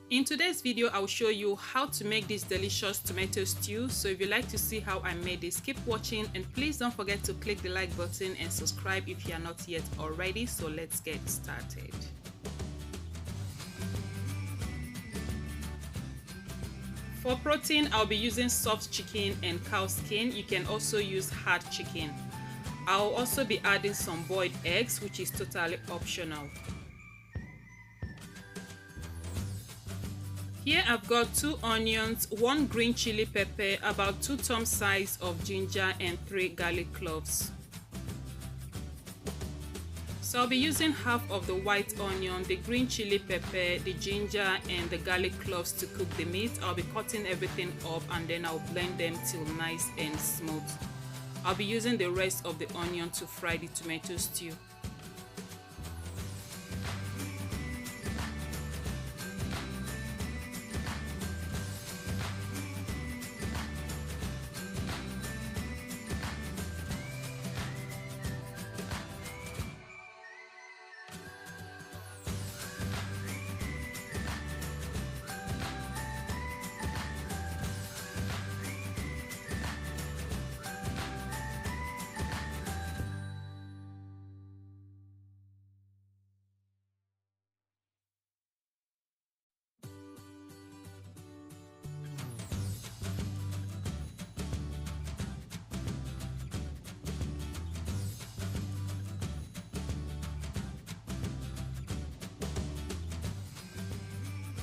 In today's video, I'll show you how to make this delicious tomato stew. So if you'd like to see how I made this, keep watching and please don't forget to click the like button and subscribe if you are not yet already. So let's get started. For protein, I'll be using soft chicken and cow skin. You can also use hard chicken. I'll also be adding some boiled eggs, which is totally optional. Here I've got 2 onions, 1 green chili pepper, about 2 thumb size of ginger and 3 garlic cloves. So I'll be using half of the white onion, the green chili pepper, the ginger and the garlic cloves to cook the meat. I'll be cutting everything up and then I'll blend them till nice and smooth. I'll be using the rest of the onion to fry the tomato stew.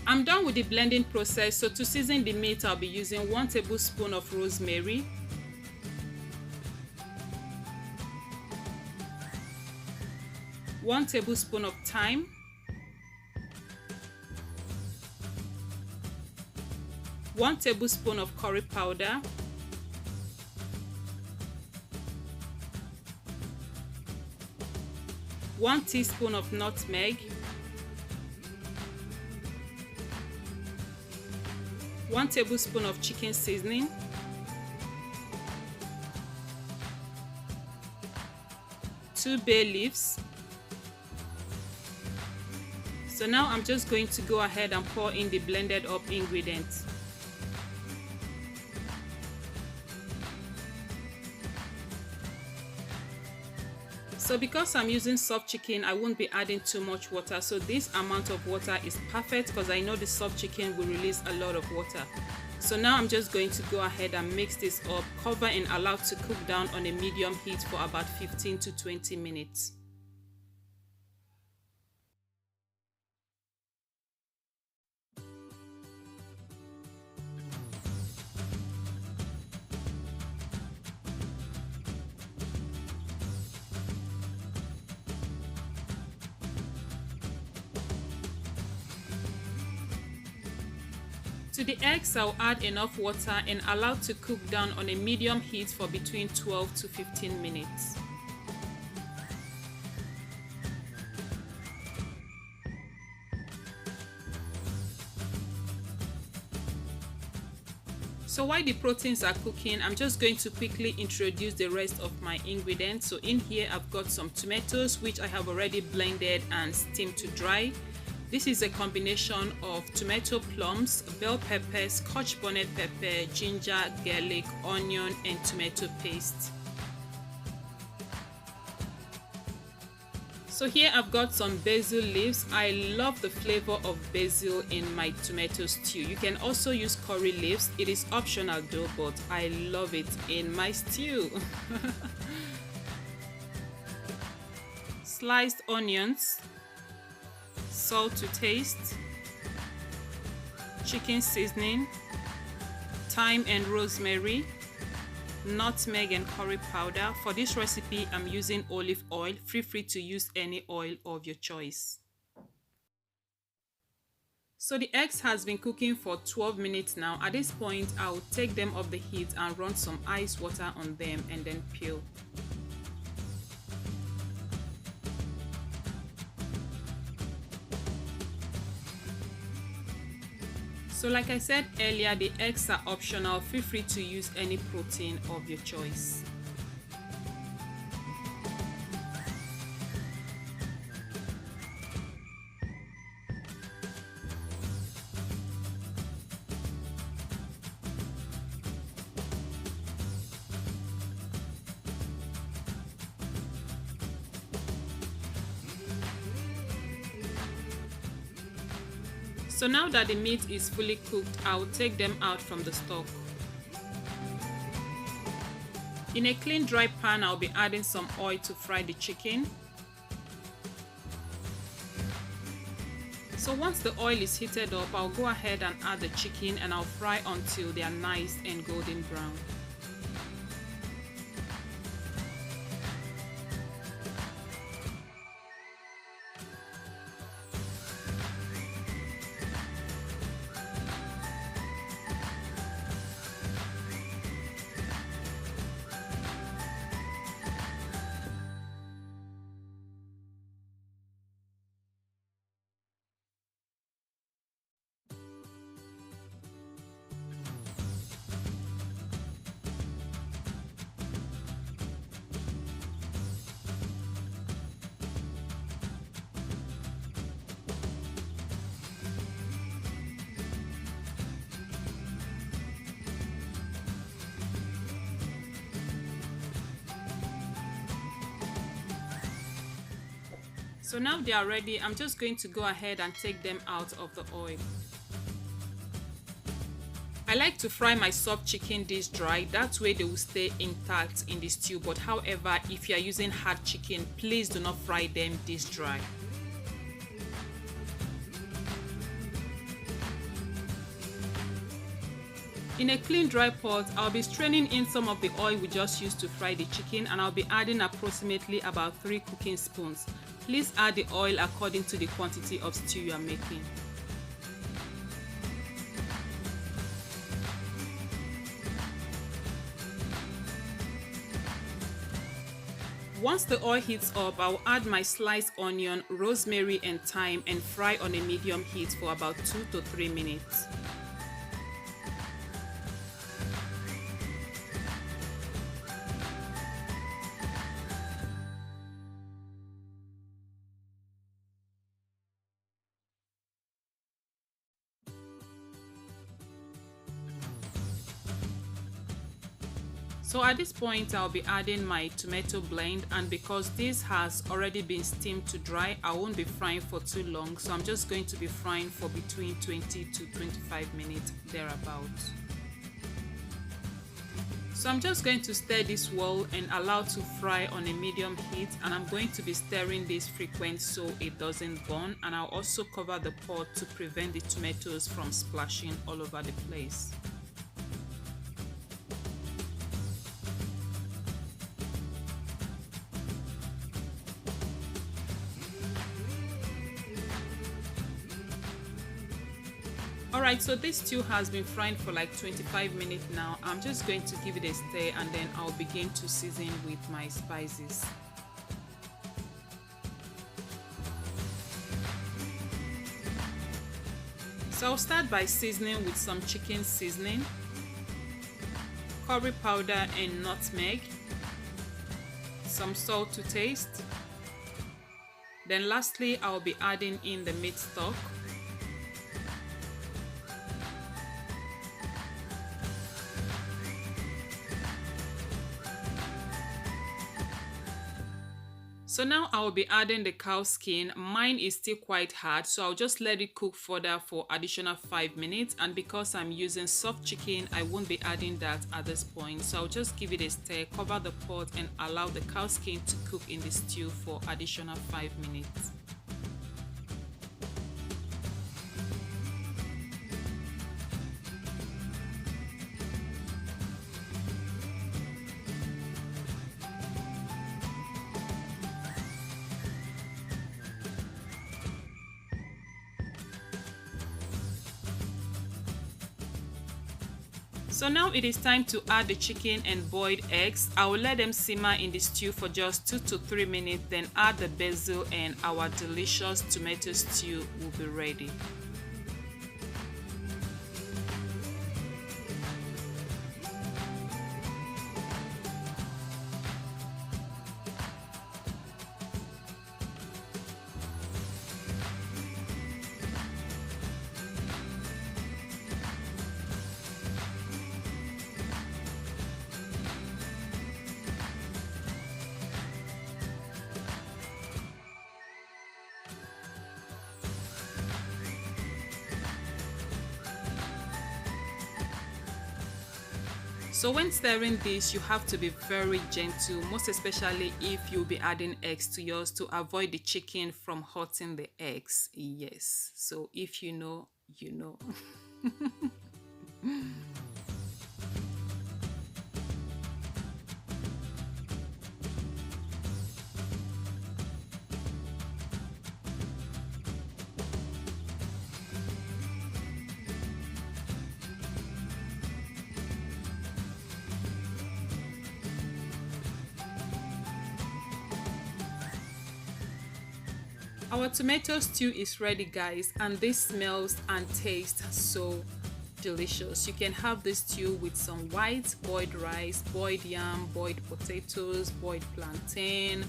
I'm done with the blending process, so to season the meat I'll be using 1 tablespoon of rosemary, 1 tablespoon of thyme, 1 tablespoon of curry powder, 1 teaspoon of nutmeg, 1 tablespoon of chicken seasoning, 2 bay leaves. So now I'm just going to go ahead and pour in the blended up ingredients. So because I'm using soft chicken, I won't be adding too much water. So this amount of water is perfect because I know the soft chicken will release a lot of water. So now I'm just going to go ahead and mix this up, cover and allow to cook down on a medium heat for about 15 to 20 minutes. To the eggs, I'll add enough water and allow to cook down on a medium heat for between 12 to 15 minutes. So while the proteins are cooking, I'm just going to quickly introduce the rest of my ingredients. So in here I've got some tomatoes which I have already blended and steamed to dry. This is a combination of tomato plums, bell pepper, scotch bonnet pepper, ginger, garlic, onion and tomato paste. So here I've got some basil leaves. I love the flavor of basil in my tomato stew. You can also use curry leaves. It is optional though, but I love it in my stew. Sliced onions, salt to taste, chicken seasoning, thyme and rosemary, nutmeg and curry powder. For this recipe I'm using olive oil. Feel free to use any oil of your choice. So the eggs has been cooking for 12 minutes now. At this point I'll take them off the heat and run some ice water on them and then peel. So like I said earlier, the eggs are optional. Feel free to use any protein of your choice. So now that the meat is fully cooked, I'll take them out from the stock. In a clean dry pan, I'll be adding some oil to fry the chicken. So once the oil is heated up, I'll go ahead and add the chicken and I'll fry until they are nice and golden brown. So now they are ready. I'm just going to go ahead and take them out of the oil. I like to fry my soft chicken this dry, that way they will stay intact in the stew. But however, if you are using hard chicken, please do not fry them this dry. In a clean dry pot, I'll be straining in some of the oil we just used to fry the chicken, and I'll be adding approximately about 3 cooking spoons. Please add the oil according to the quantity of stew you are making. Once the oil heats up, I'll add my sliced onion, rosemary and thyme and fry on a medium heat for about 2 to 3 minutes. So at this point, I'll be adding my tomato blend, and because this has already been steamed to dry, I won't be frying for too long. So I'm just going to be frying for between 20 to 25 minutes thereabouts. So I'm just going to stir this well and allow to fry on a medium heat, and I'm going to be stirring this frequent so it doesn't burn, and I'll also cover the pot to prevent the tomatoes from splashing all over the place. Alright, so this stew has been frying for like 25 minutes now. I'm just going to give it a stir and then I'll begin to season with my spices. So I'll start by seasoning with some chicken seasoning, curry powder and nutmeg, some salt to taste. Then lastly, I'll be adding in the meat stock. So now I'll be adding the cow skin. Mine is still quite hard, so I'll just let it cook further for additional 5 minutes. And because I'm using soft chicken, I won't be adding that at this point. So I'll just give it a stir, cover the pot and allow the cow skin to cook in the stew for additional 5 minutes. So now it is time to add the chicken and boiled eggs. I will let them simmer in the stew for just 2 to 3 minutes, then add the basil and our delicious tomato stew will be ready. So when stirring this, you have to be very gentle, most especially if you'll be adding eggs to yours, to avoid the chicken from hurting the eggs. Yes, so if you know, you know. Our tomato stew is ready, guys, and this smells and tastes so delicious. You can have this stew with some white boiled rice, boiled yam, boiled potatoes, boiled plantain,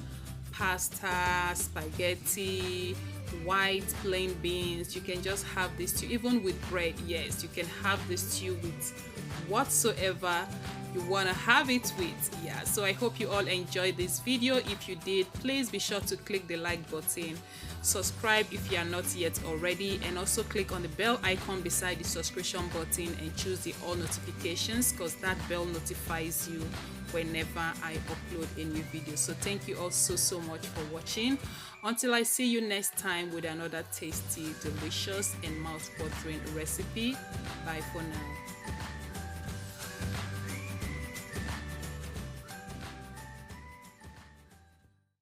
pasta, spaghetti, white plain beans. You can just have this stew even with bread. Yes, you can have this stew with whatsoever you want to have it with. Yeah, so I hope you all enjoyed this video. If you did, please be sure to click the like button, subscribe if you are not yet already, and also click on the bell icon beside the subscription button and choose the all notifications, because that bell notifies you whenever I upload a new video. So thank you all so much for watching. Until I see you next time with another tasty, delicious and mouth-watering recipe. Bye for now.